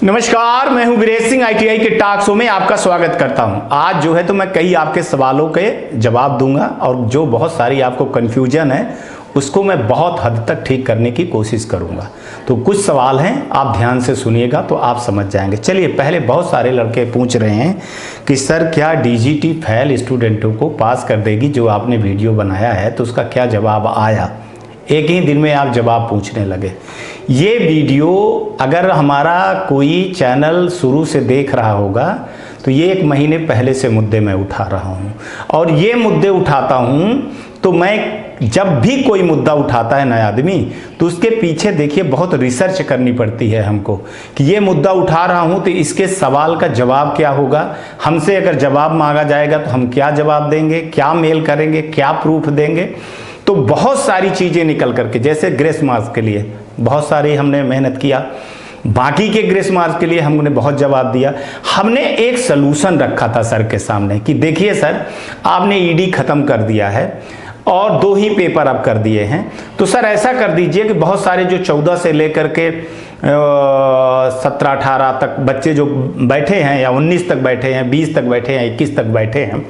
नमस्कार, मैं हूं वीरेश सिंह। आईटीआई के टॉक शो में आपका स्वागत करता हूं। आज जो है तो मैं कई आपके सवालों के जवाब दूंगा और जो बहुत सारी आपको कन्फ्यूजन है उसको मैं बहुत हद तक ठीक करने की कोशिश करूंगा। तो कुछ सवाल हैं, आप ध्यान से सुनिएगा तो आप समझ जाएंगे। चलिए, पहले बहुत सारे लड़के पूछ रहे हैं कि सर क्या डीजीटी फेल स्टूडेंटों को पास कर देगी? जो आपने वीडियो बनाया है तो उसका क्या जवाब आया? एक ही दिन में आप जवाब पूछने लगे। ये वीडियो अगर हमारा कोई चैनल शुरू से देख रहा होगा तो ये 1 महीने पहले से मुद्दे मैं उठा रहा हूँ और ये मुद्दे उठाता हूँ तो मैं जब भी कोई मुद्दा उठाता है नया आदमी तो उसके पीछे देखिए बहुत रिसर्च करनी पड़ती है हमको कि ये मुद्दा उठा रहा हूँ तो इसके सवाल का जवाब क्या होगा। हमसे अगर जवाब मांगा जाएगा तो हम क्या जवाब देंगे, क्या मेल करेंगे, क्या प्रूफ देंगे। तो बहुत सारी चीज़ें निकल करके, जैसे ग्रेस मार्क्स के लिए बहुत सारी हमने मेहनत किया, बाकी के ग्रेस मार्क्स के लिए हमने बहुत जवाब दिया। हमने एक सलूशन रखा था सर के सामने कि देखिए सर, आपने ईडी ख़त्म कर दिया है और 2 ही पेपर अब कर दिए हैं, तो सर ऐसा कर दीजिए कि बहुत सारे जो 14 से लेकर के 17-18 तक बच्चे जो बैठे हैं या 19 तक बैठे हैं, 20 तक बैठे हैं, 21 तक बैठे हैं,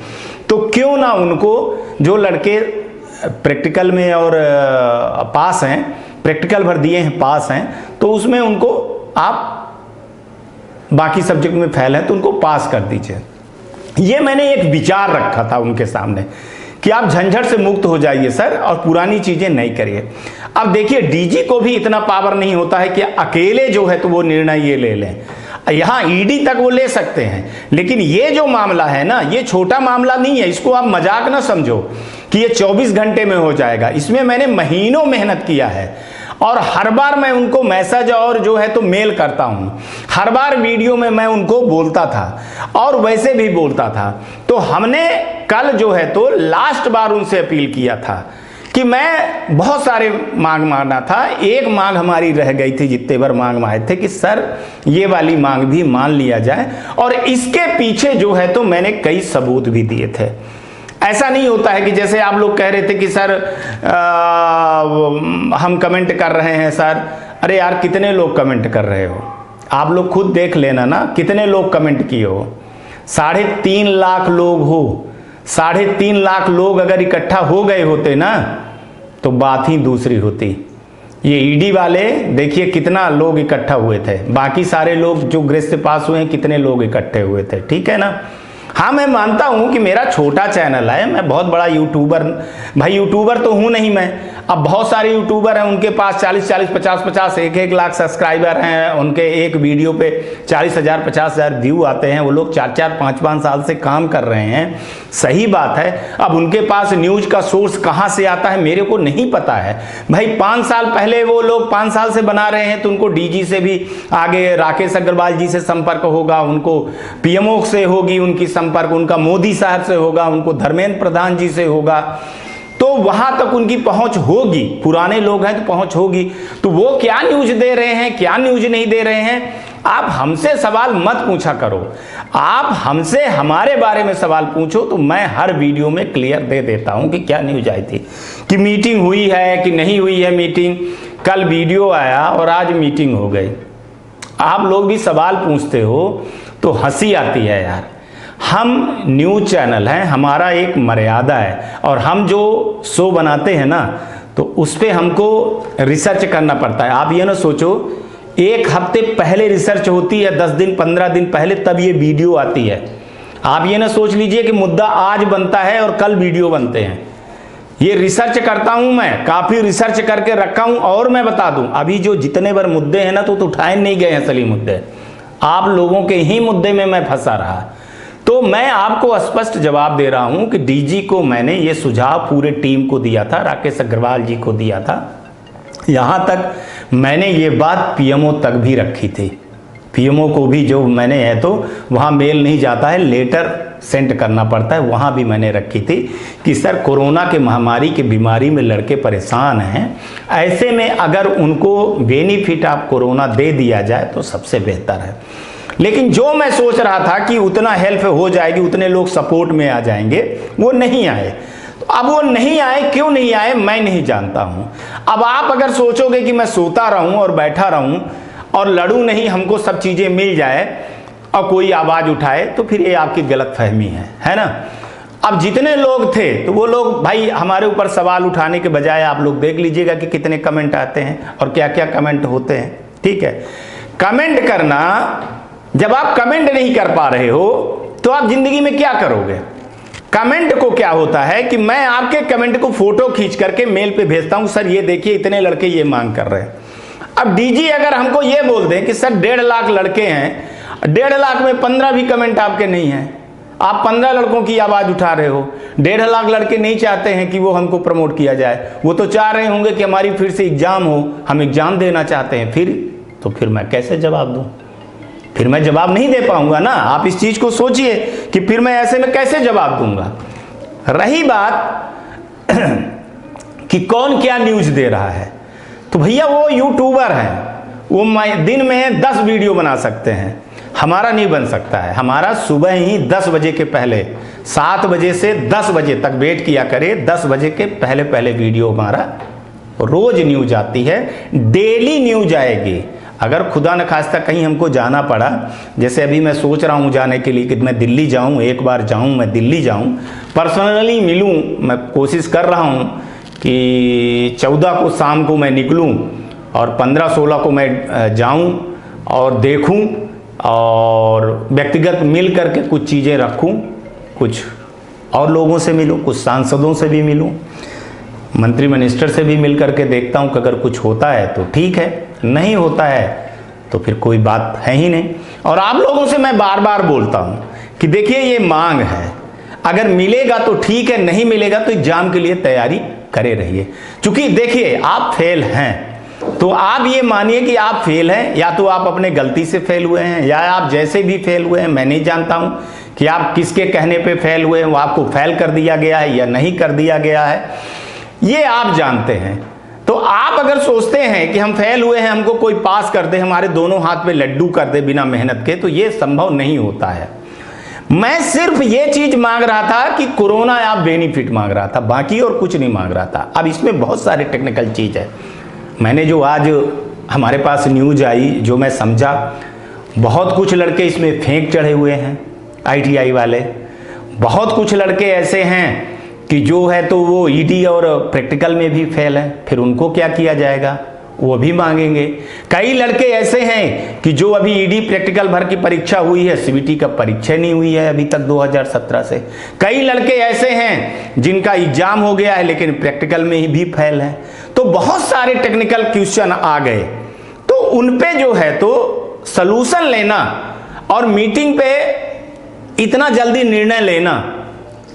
तो क्यों ना उनको जो लड़के प्रैक्टिकल में और पास हैं, प्रैक्टिकल भर दिए हैं, पास हैं, तो उसमें उनको आप बाकी सब्जेक्ट में फेल हैं तो उनको पास कर दीजिए। ये मैंने एक विचार रखा था उनके सामने कि आप झंझट से मुक्त हो जाइए सर और पुरानी चीजें नहीं करिए। अब देखिए, डीजी को भी इतना पावर नहीं होता है कि अकेले जो है तो वो निर्णय ये ले लें। यहाँ ईडी तक वो ले सकते हैं, लेकिन ये जो मामला है ना, ये छोटा मामला नहीं है। इसको आप मजाक ना समझो कि ये 24 घंटे में हो जाएगा। इसमें मैंने महीनों मेहनत किया है और हर बार मैं उनको मैसेज और जो है तो मेल करता हूं। हर बार वीडियो में मैं उनको बोलता था और वैसे भी बोलता था। तो हमने कल जो है तो लास्ट बार उनसे अपील किया था कि मैं बहुत सारे मांग मांगा था। एक मांग हमारी रह गई थी, जितने बार मांग मांगे थे कि सर ये वाली मांग भी मान लिया जाए, और इसके पीछे जो है तो मैंने कई सबूत भी दिए थे। ऐसा नहीं होता है कि जैसे आप लोग कह रहे थे कि सर हम कमेंट कर रहे हैं सर। अरे यार, कितने लोग कमेंट कर रहे हो? आप लोग खुद देख लेना ना, कितने लोग कमेंट किए हो। 3.5 लाख लोग हो। 3.5 लाख लोग अगर इकट्ठा हो गए होते ना तो बात ही दूसरी होती। ये ईडी वाले देखिए कितना लोग इकट्ठा हुए थे, बाकी सारे लोग जो ग्रेस से पास हुए हैं कितने लोग इकट्ठे हुए थे, ठीक है ना। हाँ, मैं मानता हूं कि मेरा छोटा चैनल है, मैं बहुत बड़ा यूट्यूबर भाई यूट्यूबर तो हूं नहीं मैं। अब बहुत सारे यूट्यूबर हैं, उनके पास 40-40, 50-50, 1-1 लाख सब्सक्राइबर हैं, उनके एक वीडियो पे 40,000 50,000 व्यू आते हैं। वो लोग 4-4 5-5 साल से काम कर रहे हैं, सही बात है। अब उनके पास न्यूज का सोर्स कहाँ से आता है मेरे को नहीं पता है भाई। 5 साल पहले वो लोग 5 साल से बना रहे हैं तो उनको डीजी से भी आगे राकेश अग्रवाल जी से संपर्क होगा, उनको पीएमओ से होगी उनकी संपर्क, उनका मोदी साहब से होगा, उनको धर्मेंद्र प्रधान जी से होगा, तो वहां तक उनकी पहुंच होगी। पुराने लोग हैं तो पहुंच होगी। तो वो क्या न्यूज दे रहे हैं, क्या न्यूज नहीं दे रहे हैं, आप हमसे सवाल मत पूछा करो। आप हमसे हमारे बारे में सवाल पूछो तो मैं हर वीडियो में क्लियर दे देता हूं कि क्या न्यूज आई थी, कि मीटिंग हुई है कि नहीं हुई है मीटिंग। कल वीडियो आया और आज मीटिंग हो गई। आप लोग भी सवाल पूछते हो तो हंसी आती है यार। हम न्यूज चैनल हैं, हमारा एक मर्यादा है और हम जो शो बनाते हैं ना तो उस पर हमको रिसर्च करना पड़ता है। आप ये ना सोचो 1 हफ्ते पहले रिसर्च होती है, 10 दिन 15 दिन पहले, तब ये वीडियो आती है। आप ये ना सोच लीजिए कि मुद्दा आज बनता है और कल वीडियो बनते हैं। ये रिसर्च करता हूं मैं, काफी रिसर्च करके रखा हूं। और मैं बता दूं, अभी जो जितने बार मुद्दे हैं ना तो उठाए नहीं गए हैं असली मुद्दे, आप लोगों के ही मुद्दे में मैं फंसा रहा। तो मैं आपको स्पष्ट जवाब दे रहा हूं कि डीजी को मैंने ये सुझाव पूरे टीम को दिया था, राकेश अग्रवाल जी को दिया था। यहां तक मैंने ये बात पीएमओ तक भी रखी थी। पीएमओ को भी जो मैंने है तो वहां मेल नहीं जाता है, लेटर सेंड करना पड़ता है, वहां भी मैंने रखी थी कि सर कोरोना के महामारी की बीमारी में लड़के परेशान हैं, ऐसे में अगर उनको बेनिफिट आप कोरोना दे दिया जाए तो सबसे बेहतर है। लेकिन जो मैं सोच रहा था कि उतना हेल्प हो जाएगी, उतने लोग सपोर्ट में आ जाएंगे, वो नहीं आए। तो अब वो नहीं आए, क्यों नहीं आए मैं नहीं जानता हूं। अब आप अगर सोचोगे कि मैं सोता रहूं और बैठा रहूं और लड़ूं नहीं, हमको सब चीज़ें मिल जाए और कोई आवाज़ उठाए, तो फिर ये आपकी गलतफहमी है ना। अब जितने लोग थे तो वो लोग भाई हमारे ऊपर सवाल उठाने के बजाय आप लोग देख लीजिएगा कि कितने कमेंट आते हैं और क्या क्या कमेंट होते हैं। ठीक है, कमेंट करना, जब आप कमेंट नहीं कर पा रहे हो तो आप जिंदगी में क्या करोगे। कमेंट को क्या होता है कि मैं आपके कमेंट को फोटो खींच करके मेल पे भेजता हूं, सर ये देखिए इतने लड़के ये मांग कर रहे हैं। अब डीजी अगर हमको ये बोल दें कि सर 1.5 लाख लड़के हैं, 1.5 लाख में 15 भी कमेंट आपके नहीं हैं, आप 15 लड़कों की आवाज उठा रहे हो। 1.5 लाख लड़के नहीं चाहते हैं कि वो हमको प्रमोट किया जाए, वो तो चाह रहे होंगे कि हमारी फिर से एग्जाम हो, हम एग्जाम देना चाहते हैं। फिर मैं कैसे जवाब दूं? फिर मैं जवाब नहीं दे पाऊंगा ना। आप इस चीज को सोचिए कि फिर मैं ऐसे में कैसे जवाब दूंगा। रही बात कि कौन क्या न्यूज दे रहा है, तो भैया वो यूट्यूबर हैं, वो दिन में 10 वीडियो बना सकते हैं, हमारा नहीं बन सकता है। हमारा सुबह ही 10 बजे के पहले, 7 बजे से 10 बजे तक वेट किया करे, 10 बजे के पहले पहले वीडियो हमारा रोज न्यूज आती है, डेली न्यूज आएगी। अगर खुदा न खास्ता कहीं हमको जाना पड़ा, जैसे अभी मैं सोच रहा हूँ जाने के लिए कि मैं दिल्ली जाऊँ, एक बार जाऊँ, मैं दिल्ली जाऊँ, पर्सनली मिलूँ, मैं कोशिश कर रहा हूँ कि 14 को शाम को मैं निकलूँ और 15-16 को मैं जाऊँ और देखूँ और व्यक्तिगत मिल करके कुछ चीज़ें रखूँ, कुछ और लोगों से मिलूँ, कुछ सांसदों से भी मिलूँ, मंत्री मिनिस्टर से भी मिल करके देखता हूँ कि अगर कुछ होता है तो ठीक है, नहीं होता है तो फिर कोई बात है ही नहीं। और आप लोगों से मैं बार बार बोलता हूँ कि देखिए ये मांग है, अगर मिलेगा तो ठीक है, नहीं मिलेगा तो एग्जाम के लिए तैयारी करे रहिए। क्योंकि देखिए आप फेल हैं तो आप ये मानिए कि आप फेल हैं, या तो आप अपने गलती से फेल हुए हैं, या आप जैसे भी फेल हुए हैं, मैं नहीं जानता हूं कि आप किसके कहने पे फेल हुए हैं, वो आपको फेल कर दिया गया है या नहीं कर दिया गया है, ये आप जानते हैं। तो आप अगर सोचते हैं कि हम फेल हुए हैं, हमको कोई पास कर दे, हमारे दोनों हाथ पे लड्डू कर दे बिना मेहनत के, तो ये संभव नहीं होता है। मैं सिर्फ ये चीज मांग रहा था कि कोरोना आप बेनिफिट मांग रहा था, बाकी और कुछ नहीं मांग रहा था। अब इसमें बहुत सारे टेक्निकल चीज है। मैंने जो आज हमारे पास न्यूज आई, जो मैं समझा, बहुत कुछ लड़के इसमें फेंक चढ़े हुए हैं, ITI वाले। बहुत कुछ लड़के ऐसे हैं कि जो है तो वो ED और प्रैक्टिकल में भी फेल है, फिर उनको क्या किया जाएगा, वो भी मांगेंगे। कई लड़के ऐसे हैं कि जो अभी ED प्रैक्टिकल भर की परीक्षा हुई है, CBT का परीक्षा नहीं हुई है अभी तक 2017 से। कई लड़के ऐसे हैं जिनका एग्जाम हो गया है लेकिन प्रैक्टिकल में ही भी फेल है। तो बहुत सारे टेक्निकल क्वेश्चन आ गए, तो उन पे जो है तो सलूशन लेना और मीटिंग पे इतना जल्दी निर्णय लेना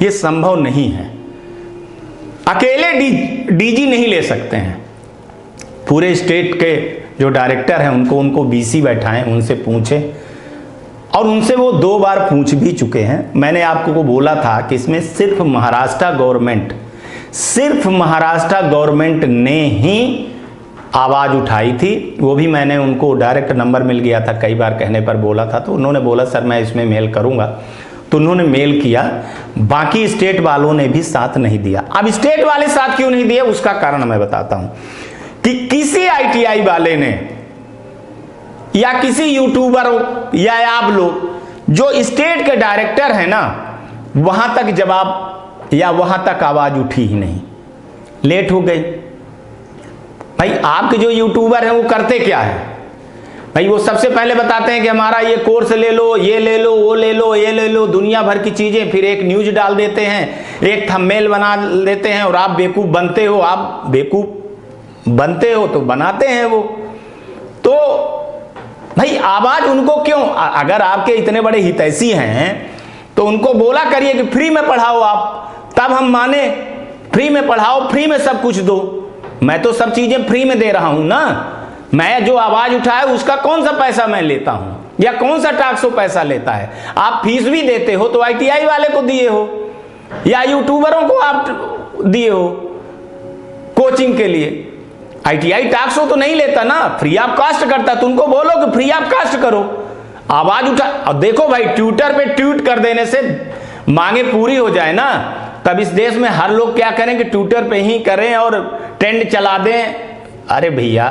ये संभव नहीं है। अकेले DG नहीं ले सकते हैं, पूरे स्टेट के जो डायरेक्टर हैं उनको BC बैठाएं, उनसे पूछें, और उनसे वो 2 बार पूछ भी चुके हैं। मैंने आपको को बोला था कि इसमें सिर्फ महाराष्ट्र गवर्नमेंट ने ही आवाज़ उठाई थी। वो भी मैंने उनको डायरेक्ट नंबर मिल गया था, कई बार कहने पर बोला था, तो उन्होंने बोला सर मैं इसमें मेल करूँगा, तो उन्होंने मेल किया। बाकी स्टेट वालों ने भी साथ नहीं दिया। अब स्टेट वाले साथ क्यों नहीं दिए उसका कारण मैं बताता हूं कि किसी ITI वाले ने या किसी यूट्यूबर या आप लोग जो स्टेट के डायरेक्टर हैं ना, वहां तक जवाब या वहां तक आवाज उठी ही नहीं, लेट हो गई। भाई आपके जो यूट्यूबर हैं वो करते क्या है भाई, वो सबसे पहले बताते हैं कि हमारा ये कोर्स ले लो, ये ले लो, वो ले लो, ये ले लो, दुनिया भर की चीजें, फिर एक न्यूज डाल देते हैं, एक थंबनेल बना देते हैं और आप बेवकूफ बनते हो। आप बेवकूफ बनते हो तो बनाते हैं वो। तो भाई आवाज उनको क्यों, अगर आपके इतने बड़े हितैषी हैं तो उनको बोला करिए कि फ्री में पढ़ाओ आप, तब हम माने। फ्री में पढ़ाओ, फ्री में सब कुछ दो। मैं तो सब चीजें फ्री में दे रहा हूं ना। मैं जो आवाज उठाए उसका कौन सा पैसा मैं लेता हूं, या कौन सा टैक्स पैसा लेता है। आप फीस भी देते हो तो ITI वाले को दिए हो या यूट्यूबरों को आप दिए हो कोचिंग के लिए। ITI टैक्स तो नहीं लेता ना, फ्री ऑफ कास्ट करता, तो उनको बोलो कि फ्री ऑफ कास्ट करो, आवाज उठा। और देखो भाई, ट्विटर पे ट्वीट कर देने से मांगे पूरी हो जाए ना, तब इस देश में हर लोग क्या करें कि ट्विटर पे ही करें और ट्रेंड चला दें। अरे भैया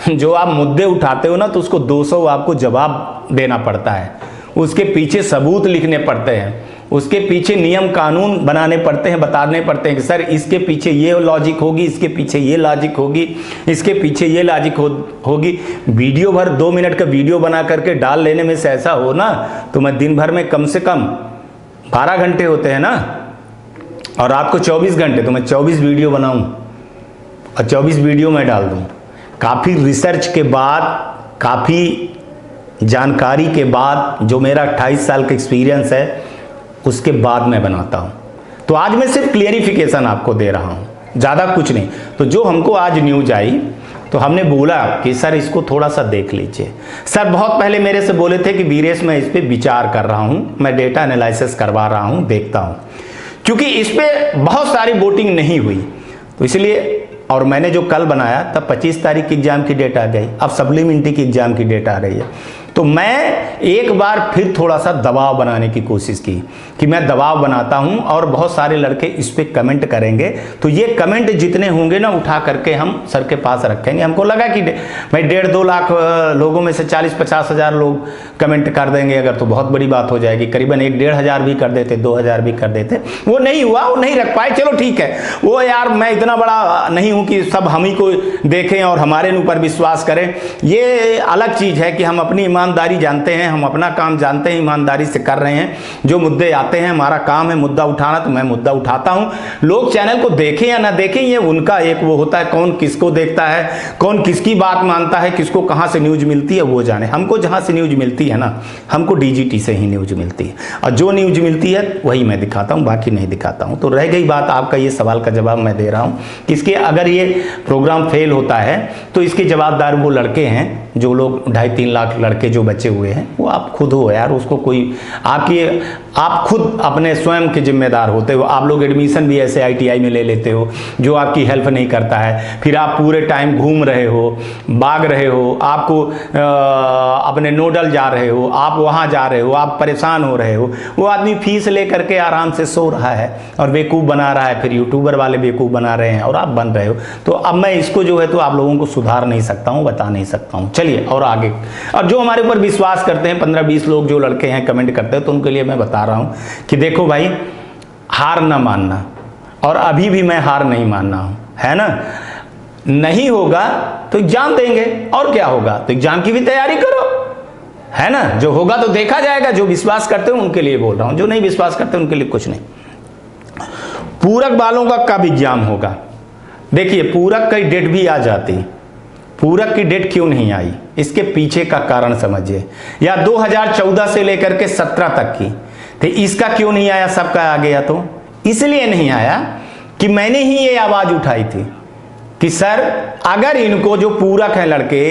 जो आप मुद्दे उठाते हो ना तो उसको 200 आपको जवाब देना पड़ता है, उसके पीछे सबूत लिखने पड़ते हैं, उसके पीछे नियम कानून बनाने पड़ते हैं, बताने पड़ते हैं कि सर इसके पीछे ये लॉजिक होगी, इसके पीछे ये लॉजिक होगी, इसके पीछे ये लॉजिक होगी। वीडियो भर 2 मिनट का वीडियो बना करके डाल लेने में से ऐसा हो ना तो मैं दिन भर में कम से कम 12 घंटे होते हैं ना, और रात को 24 घंटे, तो मैं 24 वीडियो बनाऊं और 24 वीडियो में डाल दूं। काफ़ी रिसर्च के बाद, काफ़ी जानकारी के बाद, जो मेरा 28 साल का एक्सपीरियंस है उसके बाद मैं बनाता हूं। तो आज मैं सिर्फ क्लियरिफिकेशन आपको दे रहा हूं, ज़्यादा कुछ नहीं। तो जो हमको आज न्यूज आई तो हमने बोला कि सर इसको थोड़ा सा देख लीजिए। सर बहुत पहले मेरे से बोले थे कि वीरेश मैं इस पर विचार कर रहा हूं, मैं डेटा एनालिसिस करवा रहा हूं, देखता हूं, क्योंकि इस पर बहुत सारी वोटिंग नहीं हुई, तो इसलिए। और मैंने जो कल बनाया तब 25 तारीख की एग्जाम की डेट आ गई, अब सप्लीमेंट्री की एग्जाम की डेट आ रही है। तो मैं एक बार फिर थोड़ा सा दबाव बनाने की कोशिश की कि मैं दबाव बनाता हूं और बहुत सारे लड़के इस पे कमेंट करेंगे, तो ये कमेंट जितने होंगे ना उठा करके हम सर के पास रखेंगे। हमको लगा कि भाई 1.5-2 लाख लोगों में से 40-50 हज़ार लोग कमेंट कर देंगे अगर, तो बहुत बड़ी बात हो जाएगी। करीबन 1-1.5 हज़ार भी कर देते, 2 हज़ार भी कर देते, वो नहीं हुआ, वो नहीं रख पाए। चलो ठीक है, वो यार मैं इतना बड़ा नहीं हूं कि सब हम ही को देखें और हमारे ऊपर विश्वास करें। ये अलग चीज़ है कि हम अपनी ईमानदारी जानते हैं, हम अपना काम जानते हैं, ईमानदारी से कर रहे हैं। जो मुद्दे आते हैं, हमारा काम है मुद्दा उठाना, तो मैं मुद्दा उठाता हूं। लोग चैनल को देखें या ना देखें, ये उनका एक वो होता है, कौन किसको देखता है, कौन किसकी बात मानता है, किसको कहां से न्यूज मिलती है वो जाने। हमको जहां से न्यूज मिलती है ना, हमको डीजीटी से ही न्यूज मिलती है, और जो न्यूज मिलती है वही मैं दिखाता हूं, बाकी नहीं दिखाता हूं। तो रह गई बात, आपका ये सवाल का जवाब मैं दे रहा हूं कि इसके अगर ये प्रोग्राम फेल होता है तो इसके जवाबदार वो लड़के हैं, जो लोग 2.5-3 लाख लड़के जो बचे हुए हैं, वो आप खुद हो यार। उसको कोई आप खुद अपने स्वयं के जिम्मेदार होते हो। आप लोग एडमिशन भी ऐसे ITI में ले लेते हो जो आपकी हेल्प नहीं करता है, फिर आप पूरे टाइम घूम रहे हो, भाग रहे हो, आपको अपने नोडल जा रहे हो, आप वहाँ जा रहे हो, आप परेशान हो रहे हो। वो आदमी फीस ले करके आराम से सो रहा है और बेवकूफ़ बना रहा है, फिर यूट्यूबर वाले बेवकूफ़ बना रहे हैं और आप बन रहे हो। तो अब मैं इसको जो है तो आप लोगों को सुधार नहीं सकता हूँ, बता नहीं सकता हूँ। चलिए और आगे, और जो हमारे ऊपर विश्वास करते हैं 15-20 लोग जो लड़के हैं कमेंट करते हैं, तो उनके लिए मैं बता रहा हूँ कि देखो भाई, हार ना मानना, और अभी भी मैं हार नहीं मानना हूँ, है ना। नहीं होगा तो एग्जाम देंगे, और क्या होगा, तो एग्जाम की भी तैयारी करो, है ना। जो होगा तो देखा जाएगा। जो विश्वास करते हो उनके लिए बोल रहा हूँ, जो नहीं विश्वास करते उनके लिए कुछ नहीं। पूरक वालों का कब एग्जाम होगा? देखिए, पूरक की डेट भी आ जाती, पूरक की डेट क्यों नहीं आई, इसके पीछे का कारण समझिए। या 2014 से लेकर के 17 तक की, तो इसका क्यों नहीं आया, सबका आ गया। तो इसलिए नहीं आया कि मैंने ही ये आवाज उठाई थी कि सर अगर इनको जो पूरक है लड़के,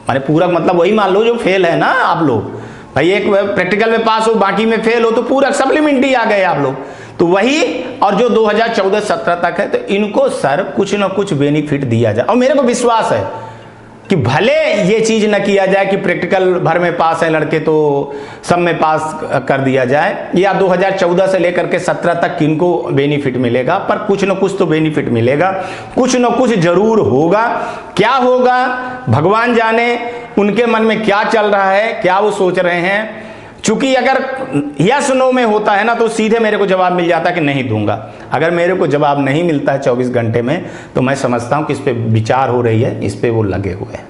माने पूरक मतलब वही मान लो जो फेल है ना आप लोग, भाई एक प्रैक्टिकल में पास हो बाकी में फेल हो, तो पूरक सप्लीमेंट्री आ गए आप लोग, तो वही। और जो 2014-17 तक है, तो इनको सर कुछ ना कुछ बेनिफिट दिया जाए। और मेरे को विश्वास है कि भले ये चीज न किया जाए कि प्रैक्टिकल भर में पास है लड़के तो सब में पास कर दिया जाए, या 2014 से लेकर के 17 तक किनको बेनिफिट मिलेगा, पर कुछ न कुछ तो बेनिफिट मिलेगा, कुछ न कुछ जरूर होगा। क्या होगा भगवान जाने, उनके मन में क्या चल रहा है, क्या वो सोच रहे हैं। चूंकि अगर यस नो में होता है ना, तो सीधे मेरे को जवाब मिल जाता है कि नहीं दूंगा। अगर मेरे को जवाब नहीं मिलता है 24 घंटे में, तो मैं समझता हूं कि इस पे विचार हो रही है, इस पे वो लगे हुए हैं।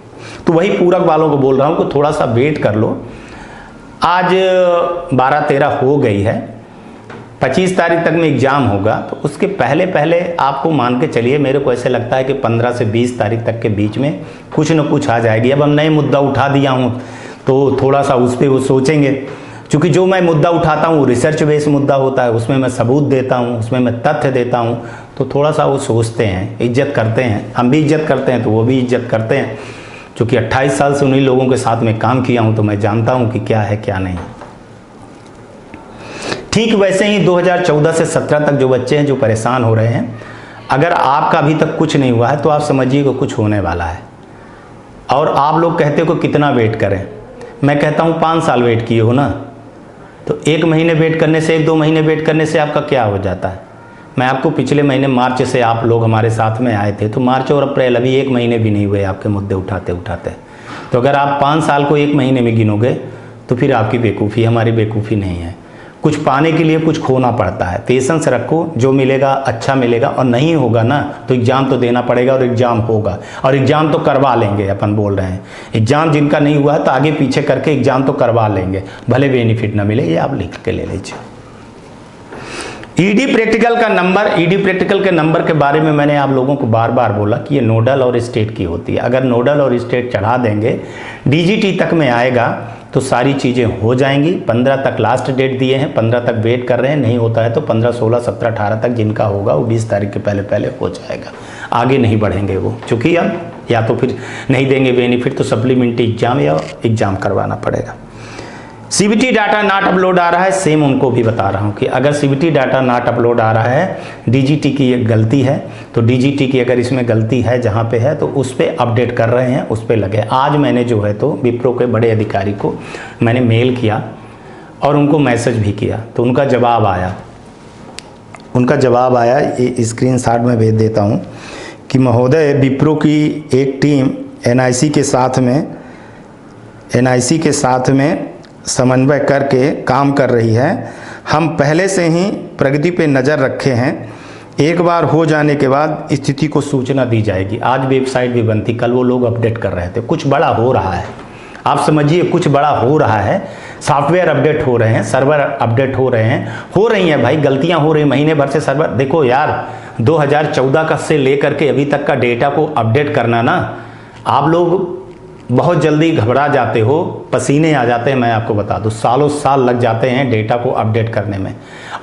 तो वही पूरक वालों को बोल रहा हूं कि थोड़ा सा वेट कर लो। आज 12-13 हो गई है, 25 तारीख तक में एग्जाम होगा, तो उसके पहले पहले आपको मान के चलिए, मेरे को ऐसे लगता है कि 15 से 20 तारीख तक के बीच में कुछ न कुछ आ जाएगी। अब हम नए मुद्दा उठा दिया हूं तो थोड़ा सा उस पर वो सोचेंगे, क्योंकि जो मैं मुद्दा उठाता हूँ रिसर्च बेस्ड मुद्दा होता है, उसमें मैं सबूत देता हूँ, उसमें मैं तथ्य देता हूँ, तो थोड़ा सा वो सोचते हैं, इज्जत करते हैं। हम भी इज्जत करते हैं तो वो भी इज्जत करते हैं, क्योंकि 28 साल से उन्हीं लोगों के साथ में काम किया हूँ, तो मैं जानता हूँ कि क्या है क्या नहीं। ठीक वैसे ही 2014 से 17 तक जो बच्चे हैं जो परेशान हो रहे हैं, अगर आपका अभी तक कुछ नहीं हुआ है तो आप समझिए कि कुछ होने वाला है। और आप लोग कहते हो कि कितना वेट करें, मैं कहता हूँ 5 साल वेट किए हो ना, तो 1 महीने वेट करने से, 1-2 महीने वेट करने से आपका क्या हो जाता है, मैं आपको पिछले महीने मार्च से आप लोग हमारे साथ में आए थे, तो मार्च और अप्रैल अभी 1 महीने भी नहीं हुए आपके मुद्दे उठाते उठाते। तो अगर आप 5 साल को 1 महीने में गिनोगे तो फिर आपकी बेवकूफ़ी, हमारी बेवकूफ़ी नहीं है। कुछ पाने के लिए कुछ खोना पड़ता है। पेशेंस रखो, जो मिलेगा अच्छा मिलेगा, और नहीं होगा ना तो एग्ज़ाम तो देना पड़ेगा, और एग्ज़ाम होगा, और एग्ज़ाम तो करवा लेंगे। अपन बोल रहे हैं एग्ज़ाम जिनका नहीं हुआ तो आगे पीछे करके एग्ज़ाम तो करवा लेंगे, भले बेनिफिट ना मिले। ये आप लिख के ले लीजिए। ईडी प्रैक्टिकल का नंबर, ईडी प्रैक्टिकल के नंबर के बारे में मैंने आप लोगों को बार बार बोला कि ये नोडल और स्टेट की होती है। अगर नोडल और स्टेट चढ़ा देंगे, डीजीटी तक में आएगा तो सारी चीज़ें हो जाएंगी। 15 तक लास्ट डेट दिए हैं, 15 तक वेट कर रहे हैं, नहीं होता है तो 15, 16, 17, 18 तक जिनका होगा वो 20 तारीख के पहले पहले हो जाएगा। आगे नहीं बढ़ेंगे वो, चूँकि अब या तो फिर नहीं देंगे बेनिफिट तो सप्लीमेंट्री एग्जाम या एग्जाम करवाना पड़ेगा। सीबीटी डाटा नॉट अपलोड आ रहा है, सेम उनको भी बता रहा हूं कि अगर सीबीटी डाटा नॉट अपलोड आ रहा है, डीजीटी की एक गलती है, तो डीजीटी की अगर इसमें गलती है जहां पे है तो उस पर अपडेट कर रहे हैं, उस पर लगे। आज मैंने जो है तो विप्रो के बड़े अधिकारी को मैंने मेल किया और उनको मैसेज भी किया, तो उनका जवाब आया। ये स्क्रीनशॉट में भेज देता हूँ कि महोदय, विप्रो की एक टीम एनआईसी के साथ में समन्वय करके काम कर रही है। हम पहले से ही प्रगति पे नज़र रखे हैं। एक बार हो जाने के बाद स्थिति को सूचना दी जाएगी। आज वेबसाइट भी बनती, कल वो लोग अपडेट कर रहे थे। कुछ बड़ा हो रहा है, आप समझिए, कुछ बड़ा हो रहा है। सॉफ्टवेयर अपडेट हो रहे हैं, सर्वर अपडेट हो रही हैं भाई, गलतियां हो रही, महीने भर से सर्वर। देखो यार, 2014 का से लेकर के अभी तक का डेटा को अपडेट करना ना, आप लोग बहुत जल्दी घबरा जाते हो, पसीने आ जाते हैं। मैं आपको बता दूं, सालों साल लग जाते हैं डेटा को अपडेट करने में,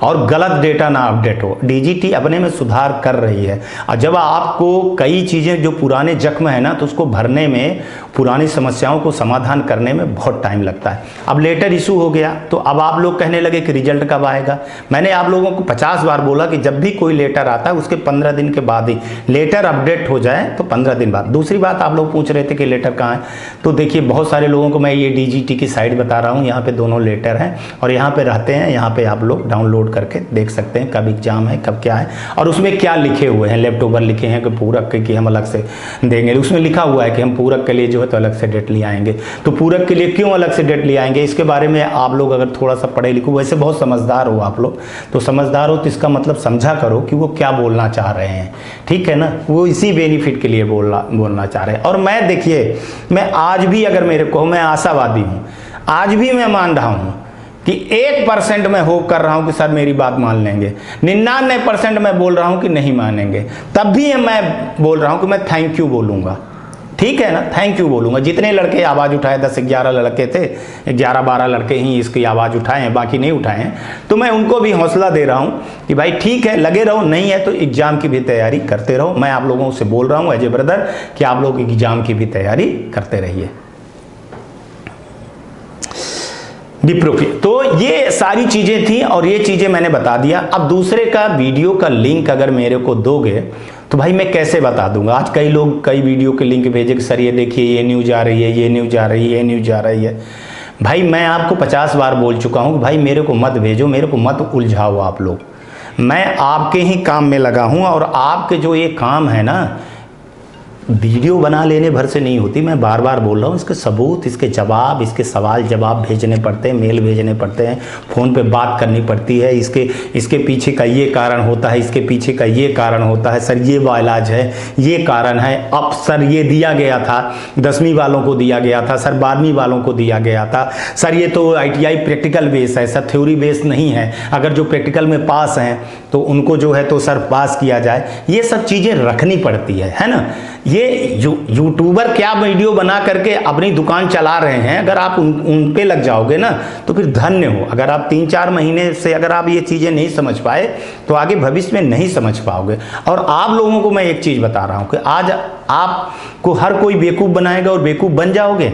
और गलत डेटा ना अपडेट हो। डीजीटी अपने में सुधार कर रही है, और जब आपको कई चीज़ें जो पुराने जख्म है ना, तो उसको भरने में, पुरानी समस्याओं को समाधान करने में बहुत टाइम लगता है। अब लेटर इशू हो गया तो अब आप लोग कहने लगे कि रिजल्ट कब आएगा। मैंने आप लोगों को 50 बार बोला कि जब भी कोई लेटर आता है उसके 15 दिन के बाद ही लेटर अपडेट हो जाए, तो 15 दिन बाद। दूसरी बात, आप लोग पूछ रहे थे कि लेटर कहाँ है, तो देखिए बहुत सारे लोगों को मैं ये डीजीटी की साइट बता रहा हूँ। यहाँ पे दोनों लेटर हैं और यहाँ पे रहते हैं। यहाँ पे आप लोग डाउनलोड करके देख सकते हैं कब एग्जाम है, कब क्या है, और उसमें क्या लिखे हुए हैं। लैपटॉपर लिखे हैं कि पूरक की हम अलग से देंगे, उसमें लिखा हुआ है कि हम पूरक के लिए जो है तो अलग से डेट ले आएंगे। तो पूरक के लिए क्यों अलग से डेट ले आएंगे, इसके बारे में आप लोग अगर थोड़ा सा पढ़े लिखो, वैसे बहुत समझदार हो आप लोग, तो समझदार हो तो इसका मतलब समझा करो कि वो क्या बोलना चाह रहे हैं, ठीक है ना। वो इसी बेनिफिट के लिए बोलना चाह रहे हैं। और मैं देखिए, मैं आज भी अगर मेरे को, मैं आशावादी हूँ, आज भी मैं मान रहा हूँ कि 1% मैं होप कर रहा हूं कि सर मेरी बात मान लेंगे। 99% मैं बोल रहा हूं कि नहीं मानेंगे। तब भी मैं बोल रहा हूं कि मैं थैंक यू बोलूंगा, ठीक है ना, थैंक यू बोलूंगा। जितने लड़के आवाज़ उठाए, 10-11 लड़के थे, 11-12 लड़के ही इसकी आवाज़ उठाए हैं, बाकी नहीं उठाए हैं, तो मैं उनको भी हौसला दे रहा हूँ कि भाई ठीक है, लगे रहो, नहीं है तो एग्ज़ाम की भी तैयारी करते रहो। मैं आप लोगों से बोल रहा हूँ एज ए ब्रदर कि आप लोग एग्ज़ाम की भी तैयारी करते रहिए। विप्रो की तो ये सारी चीज़ें थी और ये चीज़ें मैंने बता दिया। अब दूसरे का वीडियो का लिंक अगर मेरे को दोगे तो भाई मैं कैसे बता दूंगा। आज कई लोग कई वीडियो के लिंक भेजे कि सर ये देखिए ये न्यूज़ आ रही है, ये न्यूज़ आ रही है, ये न्यूज़ आ रही है। भाई मैं आपको 50 बार बोल चुका हूँ, भाई मेरे को मत भेजो, मेरे को मत उलझाओ आप लोग। मैं आपके ही काम में लगा हूँ और आपके जो ये काम है ना, वीडियो बना लेने भर से नहीं होती। मैं बार बार बोल रहा हूँ, इसके सबूत, इसके जवाब, इसके सवाल जवाब भेजने पड़ते हैं, मेल भेजने पड़ते हैं, फ़ोन पे बात करनी पड़ती है। इसके पीछे का ये कारण होता है, इसके पीछे का ये कारण होता है, सर ये इलाज है, ये कारण है। अब सर ये दिया गया था, 10वीं वालों को दिया गया था, सर 12वीं वालों को दिया गया था, सर ये तो ITI प्रैक्टिकल बेस है, सर थ्योरी बेस नहीं है। अगर जो प्रैक्टिकल में पास हैं तो उनको जो है तो सर पास किया जाए। ये सब चीज़ें रखनी पड़ती है ना। ये यूट्यूबर क्या वीडियो बना करके अपनी दुकान चला रहे हैं, अगर आप उन पे लग जाओगे ना तो फिर धन्य हो। अगर आप 3-4 महीने से अगर आप ये चीज़ें नहीं समझ पाए तो आगे भविष्य में नहीं समझ पाओगे। और आप लोगों को मैं एक चीज़ बता रहा हूँ कि आज आपको हर कोई बेवकूफ़ बनाएगा और बेवकूफ़ बन जाओगे।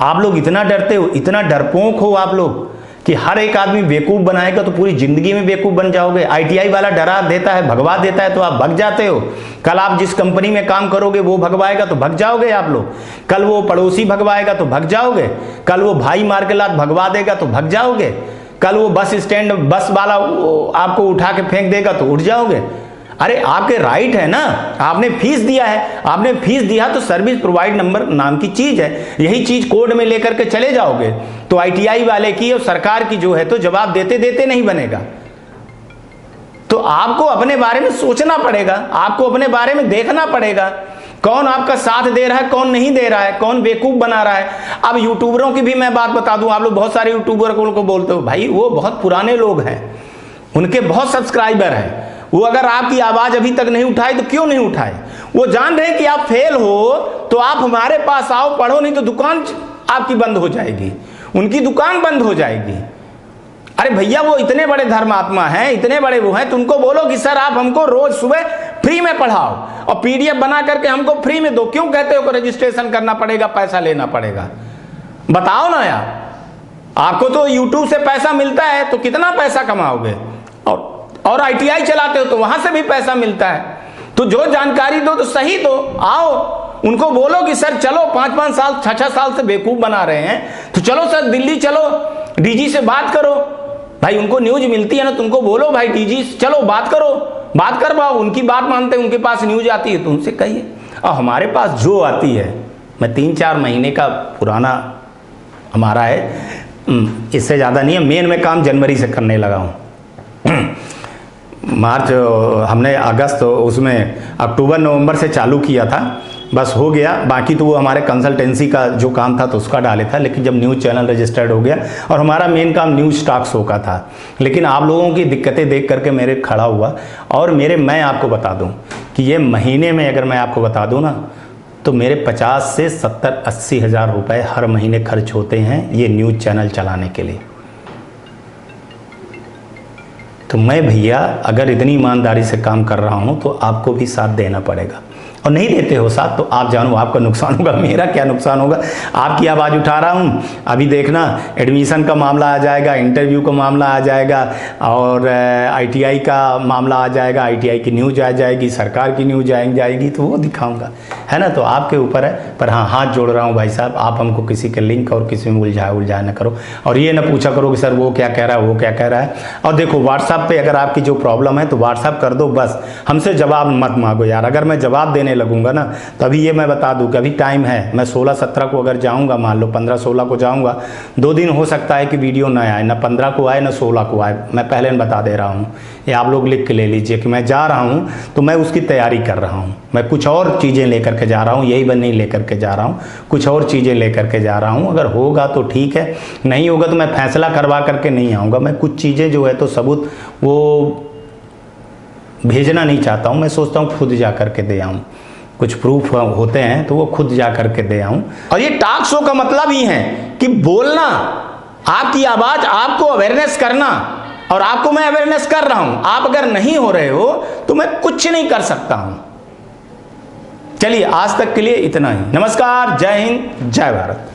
आप लोग इतना डरते हो, इतना डरपोक हो आप लोग कि हर एक आदमी बेवकूफ़ बनाएगा तो पूरी ज़िंदगी में बेवकूफ़ बन जाओगे। ITI वाला डरा देता है, भगवा देता है तो आप भग जाते हो। कल आप जिस कंपनी में काम करोगे वो भगवाएगा तो भग जाओगे आप लोग। कल वो पड़ोसी भगवाएगा तो भग जाओगे। कल वो भाई मार के लात भगवा देगा तो भग जाओगे। कल वो बस स्टैंड बस वाला आपको उठा के फेंक देगा तो उठ जाओगे? अरे आपके राइट है ना, आपने फीस दिया है, आपने फीस दिया तो सर्विस प्रोवाइड नंबर नाम की चीज है, यही चीज कोड में लेकर के चले जाओगे तो आईटीआई वाले की और सरकार की जो है तो जवाब देते देते नहीं बनेगा। तो आपको अपने बारे में सोचना पड़ेगा, आपको अपने बारे में देखना पड़ेगा, कौन आपका साथ दे रहा है, कौन नहीं दे रहा है, कौन बेवकूफ बना रहा है। अब यूट्यूबरों की भी मैं बात बता दूं, आप लोग बहुत सारे यूट्यूबर को बोलते हो, भाई वो बहुत पुराने लोग हैं, उनके बहुत सब्सक्राइबर हैं, वो अगर आपकी आवाज अभी तक नहीं उठाए तो क्यों नहीं उठाए? वो जान रहे हैं कि आप फेल हो तो आप हमारे पास आओ, पढ़ो, नहीं तो दुकान आपकी बंद हो जाएगी, उनकी दुकान बंद हो जाएगी। अरे भैया वो इतने बड़े धर्मात्मा हैं, इतने बड़े वो हैं, तुमको बोलो कि सर आप हमको रोज सुबह फ्री में पढ़ाओ और पीडीएफ बना करके हमको फ्री में दो, क्यों कहते हो कि रजिस्ट्रेशन करना पड़ेगा, पैसा लेना पड़ेगा? बताओ ना यार, आपको तो यूट्यूब से पैसा मिलता है तो कितना पैसा कमाओगे, और आईटीआई चलाते हो तो वहां से भी पैसा मिलता है। तो जो जानकारी दो तो सही दो, आओ उनको बोलो कि सर चलो 5-5 साल 6-6 साल से बेवकूफ बना रहे हैं तो चलो सर दिल्ली चलो, डीजी से बात करो। भाई उनको न्यूज मिलती है ना, तुमको बोलो भाई डीजी चलो बात करो, बात कर पाओ, उनकी बात मानते हैं, उनके पास न्यूज आती है तो उनसे कहिए। और हमारे पास जो आती है, मैं 3-4 महीने का पुराना हमारा है, इससे ज़्यादा नहीं है, मेन में काम जनवरी से करने लगा हूँ। मार्च हमने अगस्त, उसमें अक्टूबर नवंबर से चालू किया था, बस हो गया। बाकी तो वो हमारे कंसल्टेंसी का जो काम था तो उसका डाले था, लेकिन जब न्यूज़ चैनल रजिस्टर्ड हो गया और हमारा मेन काम न्यूज़ स्टॉक शो का था, लेकिन आप लोगों की दिक्कतें देख करके मेरे खड़ा हुआ। और मैं आपको बता दूं कि ये महीने में अगर मैं आपको बता दूं ना तो मेरे 50 से 70-80 हज़ार रुपये हर महीने खर्च होते हैं ये न्यूज़ चैनल चलाने के लिए। तो मैं भैया अगर इतनी ईमानदारी से काम कर रहा हूं तो आपको भी साथ देना पड़ेगा, और नहीं देते हो साथ तो आप जानो आपका नुकसान होगा, मेरा क्या नुकसान होगा। आपकी आवाज़ उठा रहा हूँ, अभी देखना एडमिशन का मामला आ जाएगा, इंटरव्यू का मामला आ जाएगा, और आईटीआई का मामला आ जाएगा, आईटीआई की न्यूज़ आ जाएगी, सरकार की न्यूज़ जाएगी तो वो दिखाऊंगा, है ना। तो आपके ऊपर है, पर हाँ हाथ जोड़ रहा हूँ भाई साहब, आप हमको किसी के लिंक और किसी में उलझा ना करो, और ये ना पूछा करो कि सर वो क्या कह रहा है, वो क्या कह रहा है। और देखो व्हाट्सएप पे अगर आपकी जो प्रॉब्लम है तो व्हाट्सएप कर दो, बस हमसे जवाब मत मांगो यार। अगर मैं जवाब देने लगूंगा ना तो अभी ये मैं बता दूं कि अभी टाइम है, मैं 16-17 को अगर जाऊंगा, मान लो 15-16 को जाऊंगा, 2 दिन हो सकता है कि वीडियो ना आए, ना 15 को आए ना 16 को आए, मैं पहले बता दे रहा हूं। ये आप लोग लिख के ले लीजिए कि मैं जा रहा हूं तो मैं उसकी तैयारी कर रहा हूं, मैं कुछ और चीज़ें लेकर के जा रहा हूं, यही नहीं लेकर के जा रहा हूं, कुछ और चीज़ें लेकर के जा रहा हूं। अगर होगा तो ठीक है, नहीं होगा तो मैं फैसला करवा करके नहीं आऊँगा। मैं कुछ चीज़ें जो है तो सबूत वो भेजना नहीं चाहता हूँ, मैं सोचता हूँ खुद जा करके दे आऊँ, कुछ प्रूफ होते हैं तो वो खुद जा करके दे आऊँ। और ये टॉक शो का मतलब ही है कि बोलना, आपकी आवाज़, आपको अवेयरनेस करना, और आपको मैं अवेयरनेस कर रहा हूँ। आप अगर नहीं हो रहे हो तो मैं कुछ नहीं कर सकता हूँ। चलिए आज तक के लिए इतना ही, नमस्कार, जय हिंद, जय भारत।